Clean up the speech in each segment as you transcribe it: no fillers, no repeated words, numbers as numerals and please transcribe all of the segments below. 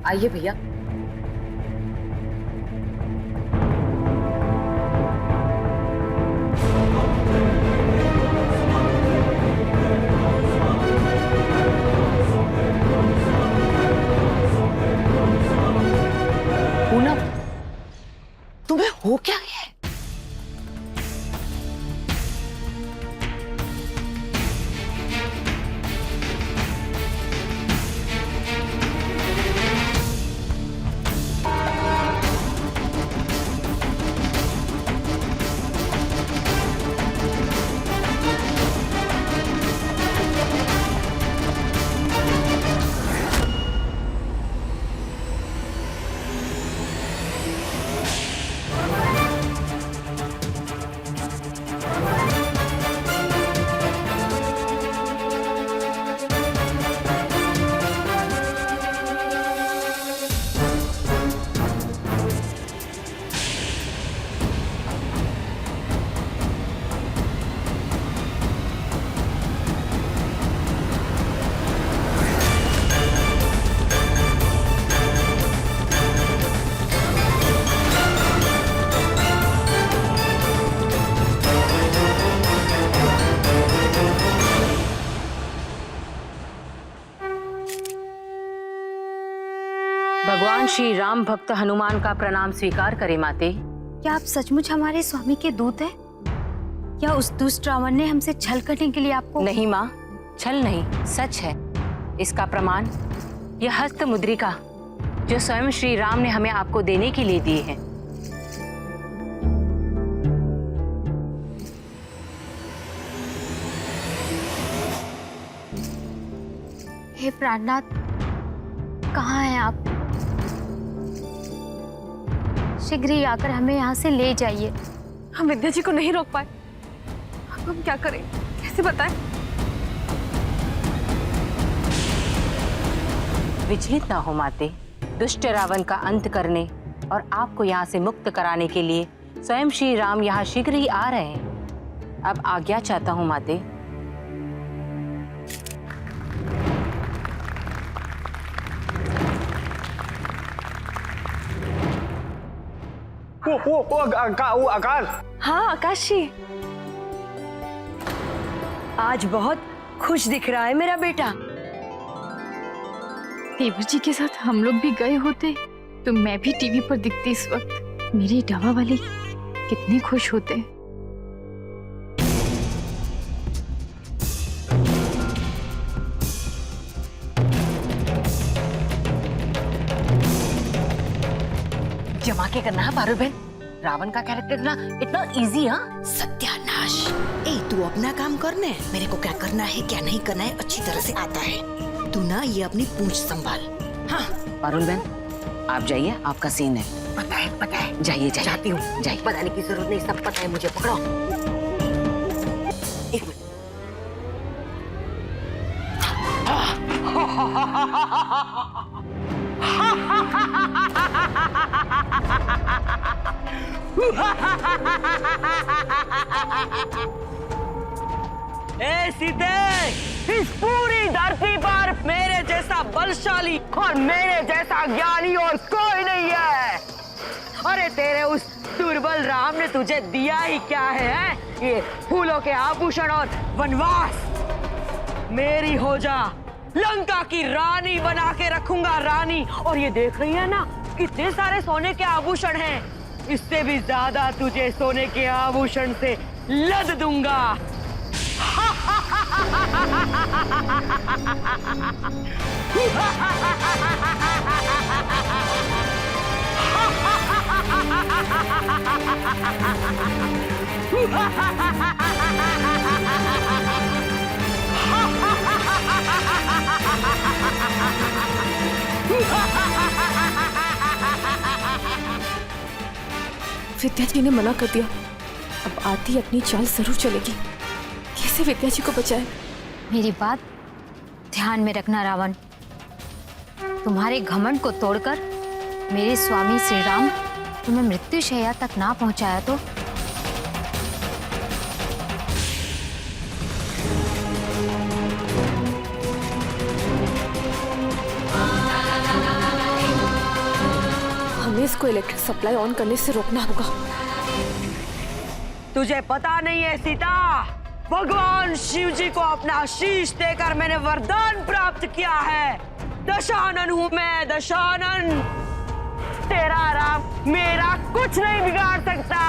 आइए भैया। पूनम, तुम्हें हो क्या है? भगवान श्री राम भक्त हनुमान का प्रणाम स्वीकार करे माते। क्या आप सचमुच हमारे स्वामी के दूत हैं? क्या उस दुष्ट रावण ने हमसे छल करने के लिए आपको? नहीं माँ, छल नहीं, सच है। इसका प्रमाण यह हस्त मुद्रिका जो स्वयं श्री राम ने हमें आपको देने के लिए दिए हैं। हे प्राणनाथ, कहाँ हैं आप? शीघ्र ही आकर हमें यहाँ से ले जाइए। हम विद्या जी को नहीं रोक पाए, अब हम क्या करें, कैसे बताएं? विचलित ना हो माते। दुष्ट रावण का अंत करने और आपको यहाँ से मुक्त कराने के लिए स्वयं श्री राम यहाँ शीघ्र ही आ रहे हैं। अब आज्ञा चाहता हूँ माते। वो आकाश। हाँ आकाश जी, आज बहुत खुश दिख रहा है मेरा बेटा। देवर जी के साथ हम लोग भी गए होते तो मैं भी टीवी पर दिखती इस वक्त। मेरी डावा वाली कितने खुश होते। जमा के करना है पारुल बहन। रावण का कैरेक्टर ना इतना इजी। हाँ सत्यानाश। ए तू अपना काम करने, मेरे को क्या करना है क्या नहीं करना है अच्छी तरह से आता है। तू ना ये अपनी पूंछ संभाल। हाँ पारुल बहन, आप जाइए, आपका सीन है। पता है जाइए जाइए। जाती हूँ। जाइए। बताने की जरूरत नहीं, सब पता है मुझे। पकड़ो एक मिनट। ए सीते, इस पूरी धरती पर मेरे जैसा बलशाली और मेरे जैसा ज्ञानी और कोई नहीं है। अरे तेरे उस दुर्बल राम ने तुझे दिया ही क्या है? ये फूलों के आभूषण और वनवास। मेरी हो जा, लंका की रानी बना के रखूंगा, रानी। और ये देख रही है ना, कितने सारे सोने के आभूषण हैं। इससे भी ज्यादा तुझे सोने के आभूषण से लद दूंगा। विद्या जी ने मना कर दिया, अब आरती अपनी चाल जरूर चलेगी। कैसे विद्या जी को बचाए? मेरी बात ध्यान में रखना रावण। तुम्हारे घमंड को तोड़कर मेरे स्वामी श्री राम तुम्हें मृत्युशैया तक ना पहुंचाया तो इसको इलेक्ट्रिक सप्लाई ऑन करने से रोकना होगा। तुझे पता नहीं है सीता, भगवान शिव जी को अपना शीश देकर मैंने वरदान प्राप्त किया है। दशानन हूँ मैं, दशानन। तेरा राम मेरा कुछ नहीं बिगाड़ सकता।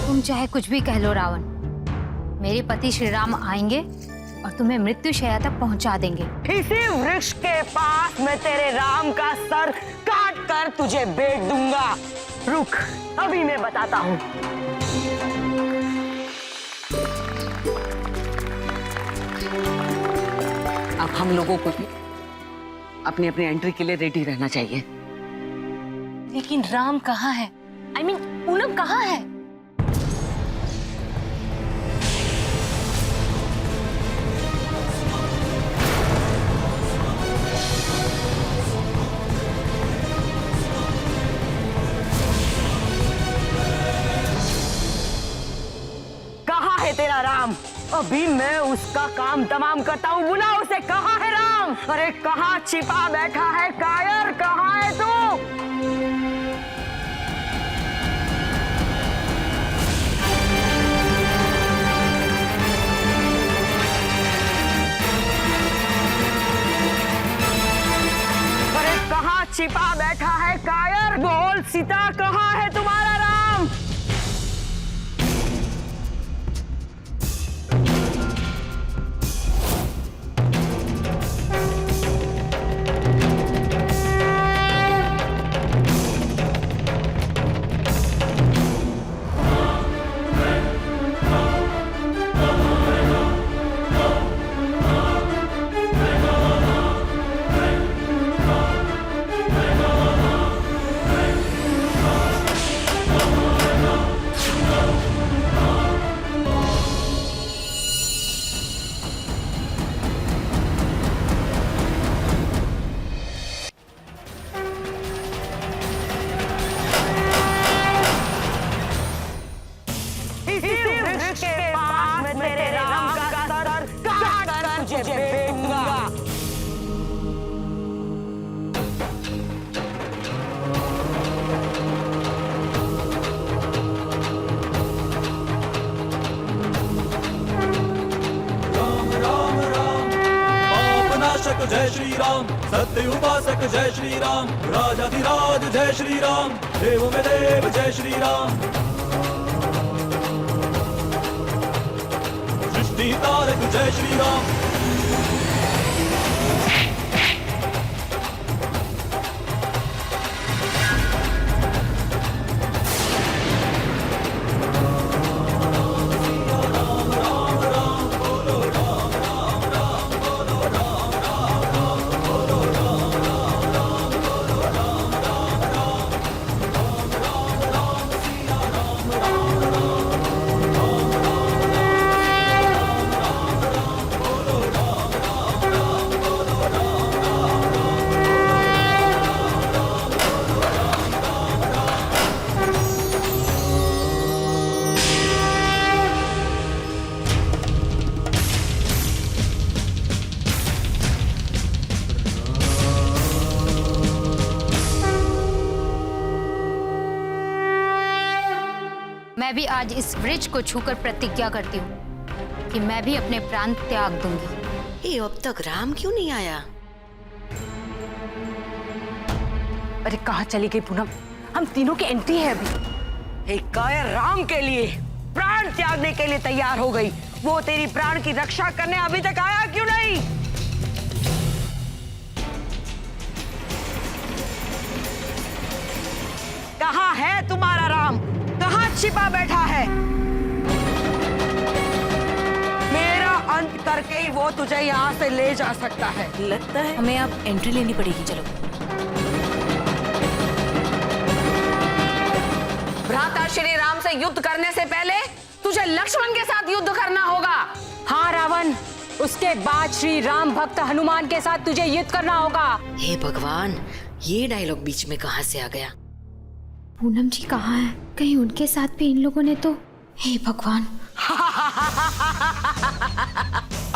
तुम चाहे कुछ भी कह लो रावण, मेरे पति श्री राम आएंगे और तुम्हें मृत्यु शैया तक पहुंचा देंगे। इसी वृक्ष के पास मैं तेरे राम का सर काट कर तुझे बेच दूंगा। रुक, अभी मैं बताता हूँ। अब हम लोगों को भी अपनी अपनी एंट्री के लिए रेडी रहना चाहिए। लेकिन राम कहाँ है? I mean, पूनम कहाँ है? कहाँ है तेरा राम? अभी मैं उसका काम तमाम करता हूँ। बुला उसे। कहाँ है राम? अरे कहाँ छिपा बैठा है कायर? कहाँ है तू? अरे कहाँ छिपा बैठा है कायर? बोल सीता, कहाँ है तुम्हारा राम? जय श्री राम, सत्य उपासक जय श्री राम, राजाधिराज जय श्री राम, देव में देव जय श्री राम, सृष्टि तारक जय श्री राम। मैं भी आज इस वृक्ष को छूकर प्रतिज्ञा करती हूँ कि मैं भी अपने प्राण त्याग दूंगी। ये अब तक राम क्यों नहीं आया? अरे कहाँ चली गई पूनम? हम तीनों की एंट्री है अभी। एक कायर राम के लिए प्राण त्यागने के लिए तैयार हो गई। वो तेरी प्राण की रक्षा करने अभी तक आया क्यों नहीं? कहाँ है तुम्हारा राम? कहाँ छिपा बैठा है? मेरा अंत करके ही वो तुझे यहाँ से ले जा सकता है। लगता है हमें अब एंट्री लेनी पड़ेगी। चलो। भ्राता श्री राम से युद्ध करने से पहले तुझे लक्ष्मण के साथ युद्ध करना होगा। हाँ रावण, उसके बाद श्री राम भक्त हनुमान के साथ तुझे युद्ध करना होगा। हे भगवान, ये डायलॉग बीच में कहाँ से आ गया? पूनम जी कहाँ हैं? कहीं उनके साथ भी इन लोगों ने तो, हे भगवान।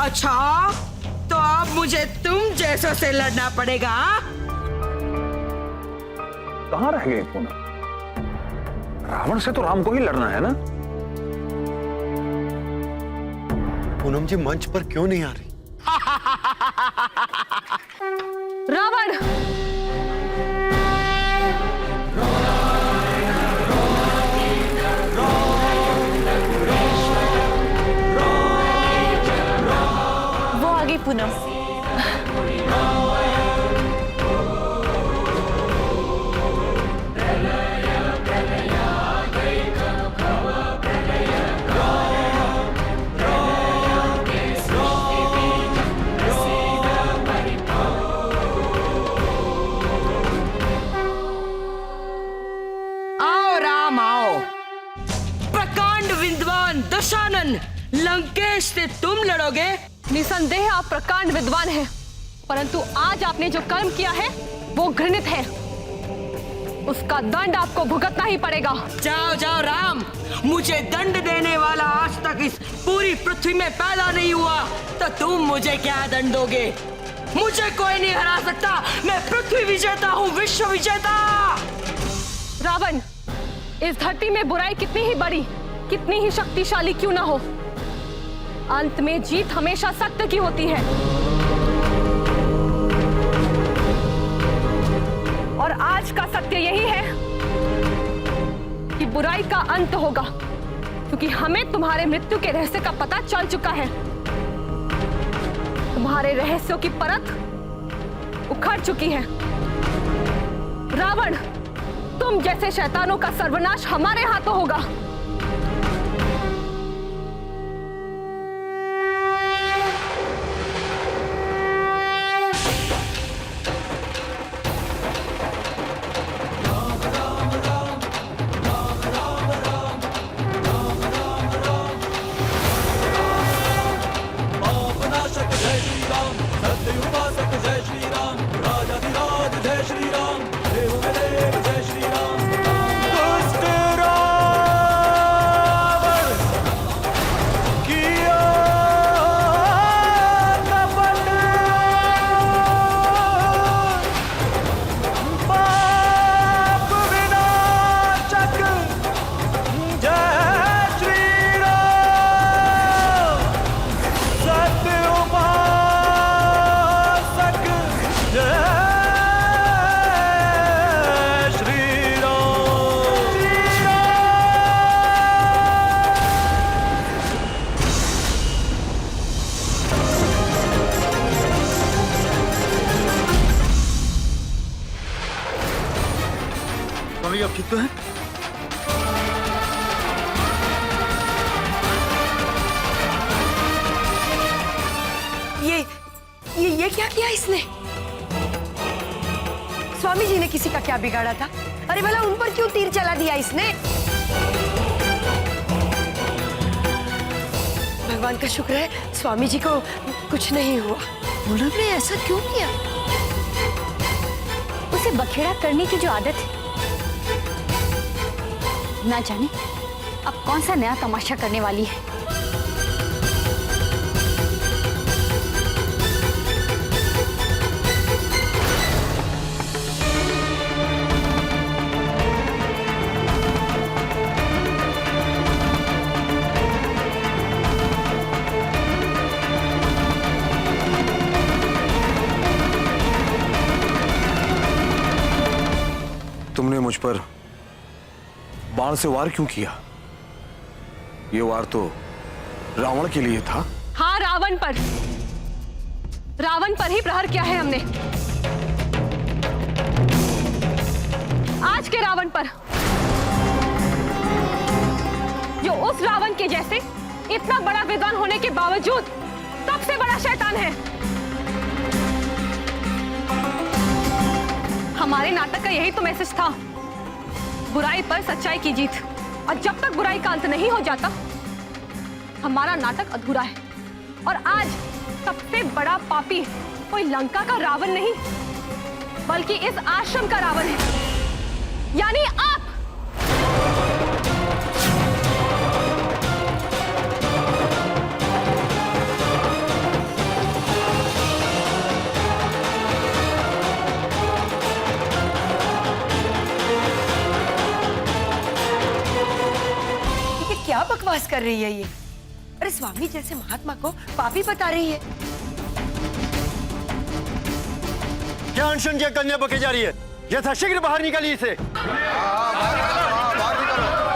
अच्छा, तो अब मुझे तुम जैसों से लड़ना पड़ेगा। कहाँ रह गए पूनम? रावण से तो राम को ही लड़ना है ना? पूनम जी मंच पर क्यों नहीं आ रही? रावण! वो आ गई पूनम। आओ राम आओ। प्रकांड विद्वान दशानन, लंकेश से तुम लड़ोगे? निसंदेह आप प्रकांड विद्वान हैं, परंतु आज आपने जो कर्म किया है वो घृणित है। उसका दंड आपको भुगतना ही पड़ेगा। जाओ जाओ राम, मुझे दंड देने वाला आज तक इस पूरी पृथ्वी में पैदा नहीं हुआ, तो तुम मुझे क्या दंड दोगे? मुझे कोई नहीं हरा सकता। मैं पृथ्वी विजेता हूँ, विश्व विजेता। रावण, इस धरती में बुराई कितनी ही बड़ी, कितनी ही शक्तिशाली क्यों ना हो, अंत में जीत हमेशा सत्य की होती है। और आज का सत्य यही है कि बुराई का अंत होगा, क्योंकि हमें तुम्हारे मृत्यु के रहस्य का पता चल चुका है। तुम्हारे रहस्यों की परत उखड़ चुकी है। रावण, तुम जैसे शैतानों का सर्वनाश हमारे हाथों होगा। पापनाशक जय श्री राम, सत्य उपासक जय श्री राम, राजाधिराज जय श्री राम, देव में देव जय श्री राम। दुष्ट रावण किया कपट, पाप विनाशक जय श्री राम, सत्य उपासक जय श्री राम। स्वामी आप ठीक तो हैं? ये क्या किया इसने? स्वामी जी ने किसी का क्या बिगाड़ा था? अरे भला उन पर क्यों तीर चला दिया इसने? भगवान का शुक्र है स्वामी जी को कुछ नहीं हुआ। पूनम ने ऐसा क्यों किया? उसे बखेड़ा करने की जो आदत है, ना जाने अब कौन सा नया तमाशा करने वाली है। तुमने मुझ पर बाण से वार क्यों किया? ये वार तो रावण के लिए था। हाँ, रावण पर ही प्रहार किया है हमने। आज के रावण पर, जो उस रावण के जैसे इतना बड़ा विद्वान होने के बावजूद सबसे बड़ा शैतान है। हमारे नाटक का यही तो मैसेज था, बुराई पर सच्चाई की जीत। और जब तक बुराई का अंत नहीं हो जाता, हमारा नाटक अधूरा है। और आज सबसे बड़ा पापी कोई लंका का रावण नहीं, बल्कि इस आश्रम का रावण है, यानी आप। बकवास कर रही है ये? अरे स्वामी जैसे महात्मा को पापी बता रही है। क्या अनशन ये कन्या बकी जा रही है? यथाशीघ्र बाहर निकालिए इसे।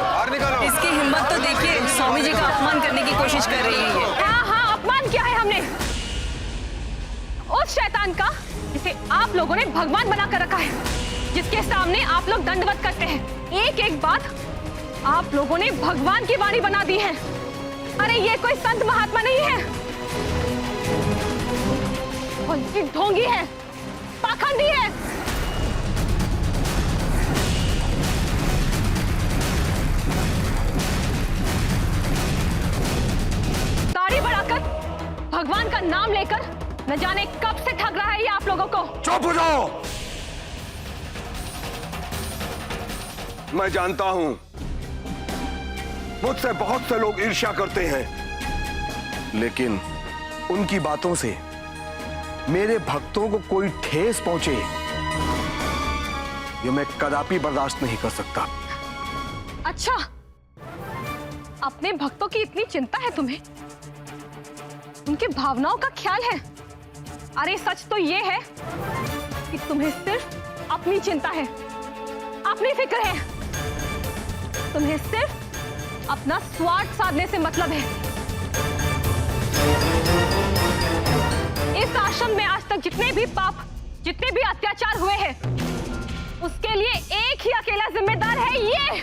बाहर निकालो। इसकी हिम्मत तो देखिए, स्वामी जी का अपमान करने की कोशिश कर रही है ये। हाँ, अपमान किया है हमने उस शैतान का जिसे आप लोगों ने भगवान बना कर रखा है, जिसके सामने आप लोग दंडवत करते हैं। एक एक बात आप लोगों ने भगवान की वाणी बना दी है। अरे ये कोई संत महात्मा नहीं है, और ये ढोंगी है, पाखंडी है। दाढ़ी बढ़ाकर भगवान का नाम लेकर न जाने कब से ठग रहा है ये आप लोगों को। चुप हो जाओ। मैं जानता हूं मुझसे बहुत से लोग ईर्ष्या करते हैं, लेकिन उनकी बातों से मेरे भक्तों को कोई ठेस पहुंचे ये मैं कदापि बर्दाश्त नहीं कर सकता। अच्छा, अपने भक्तों की इतनी चिंता है तुम्हें, उनकी भावनाओं का ख्याल है। अरे सच तो ये है कि तुम्हें सिर्फ अपनी चिंता है, अपनी फिक्र है। तुम्हें सिर्फ अपना स्वार्थ साधने से मतलब है। इस आश्रम में आज तक जितने भी पाप, जितने भी अत्याचार हुए हैं, उसके लिए एक ही अकेला जिम्मेदार है ये।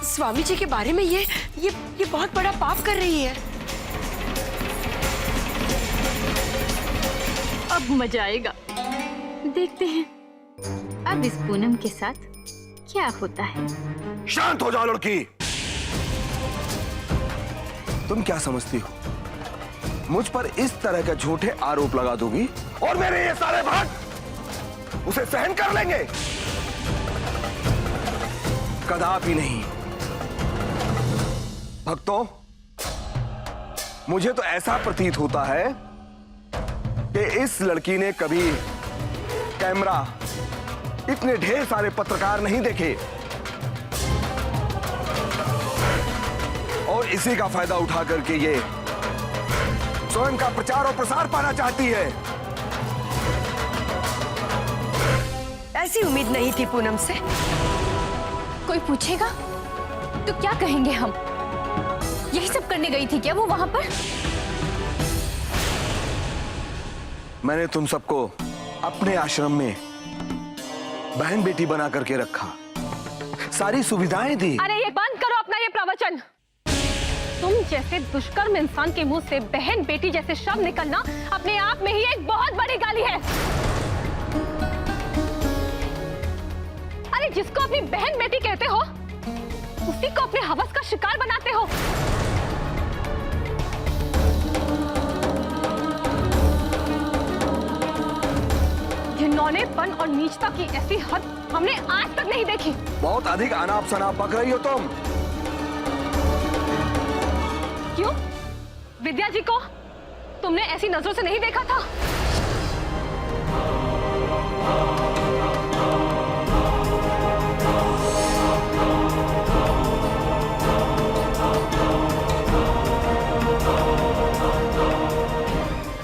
स्वामी जी के बारे में ये बहुत बड़ा पाप कर रही है। अब मजा आएगा, देखते हैं अब इस पूनम के साथ क्या होता है। शांत हो जाओ लड़की। तुम क्या समझती हो मुझ पर इस तरह के झूठे आरोप लगा दोगी और मेरे ये सारे भक्त उसे सहन कर लेंगे? कदापि नहीं। भक्तों, मुझे तो ऐसा प्रतीत होता है कि इस लड़की ने कभी कैमरा, इतने ढेर सारे पत्रकार नहीं देखे और इसी का फायदा उठा करके ये स्वयं का प्रचार और प्रसार पाना चाहती है। ऐसी उम्मीद नहीं थी पूनम से। कोई पूछेगा तो क्या कहेंगे हम? यही सब करने गई थी क्या वो वहां पर? मैंने तुम सबको अपने आश्रम में बहन बेटी बना करके रखा, सारी सुविधाएं दी। अरे ये बंद करो अपना ये प्रवचन। तुम जैसे दुष्कर्म इंसान के मुंह से बहन बेटी जैसे शब्द निकलना अपने आप में ही एक बहुत बड़ी गाली है। अरे जिसको अपनी बहन बेटी कहते हो उसी को अपने हवस का शिकार बनाते हो। घिनौनेपन और नीचता की ऐसी हद हमने आज तक नहीं देखी। बहुत अधिक अनाप शनाप बक रही हो तुम। क्यों? विद्या जी को तुमने ऐसी नजरों से नहीं देखा था?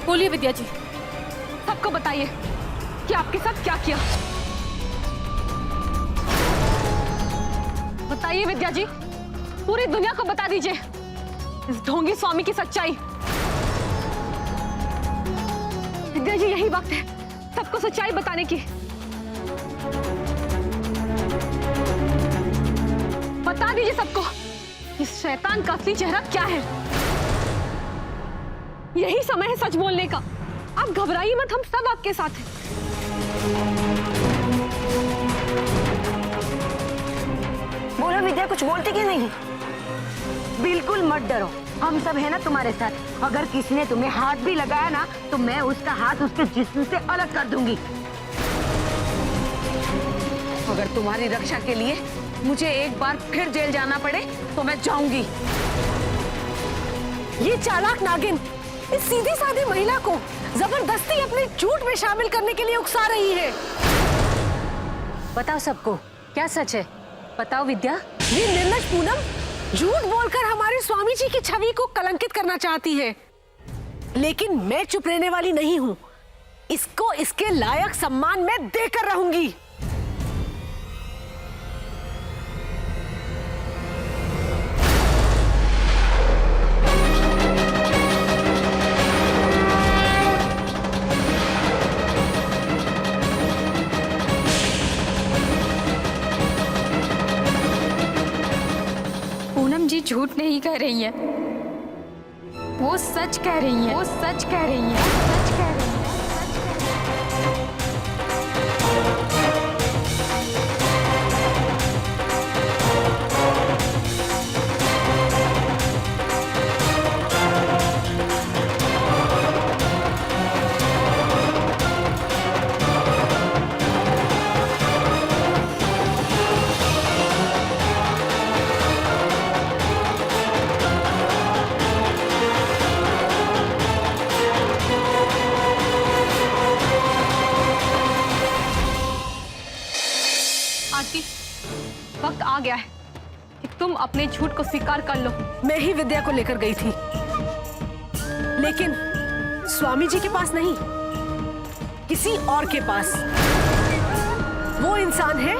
बोलिए विद्या जी, सबको बताइए कि आपके साथ क्या किया। बताइए विद्या जी, पूरी दुनिया को बता दीजिए इस ढोंगी स्वामी की सच्चाई। विद्या जी, यही वक्त है सबको सच्चाई बताने की। बता दीजिए सबको इस शैतान का असली चेहरा क्या है। यही समय है सच बोलने का। आप घबराइए मत, हम सब आपके साथ हैं। बोलो विद्या, कुछ बोलती क्यों नहीं? बिल्कुल मत डरो, हम सब है ना तुम्हारे साथ। अगर किसी ने तुम्हें हाथ भी लगाया ना तो मैं उसका हाथ उसके जिस्म से अलग कर दूंगी। अगर तुम्हारी रक्षा के लिए मुझे एक बार फिर जेल जाना पड़े तो मैं जाऊंगी। ये चालाक नागिन इस सीधी सादी महिला को जबरदस्ती अपने झूठ में शामिल करने के लिए उकसा रही है। बताओ सबको, क्या सच है? बताओ विद्या। ये निर्लज पूनम झूठ बोलकर हमारे स्वामी जी की छवि को कलंकित करना चाहती है, लेकिन मैं चुप रहने वाली नहीं हूँ। इसको इसके लायक सम्मान मैं देकर रहूंगी। पूनम जी झूठ नहीं कह रही है, वो सच कह रही है, वो सच कह रही है, सच कह रही है। आरती, वक्त आ गया है कि तुम अपने झूठ को स्वीकार कर लो। मैं ही विद्या को लेकर गई थी, लेकिन स्वामी जी के पास नहीं, किसी और के पास। वो इंसान है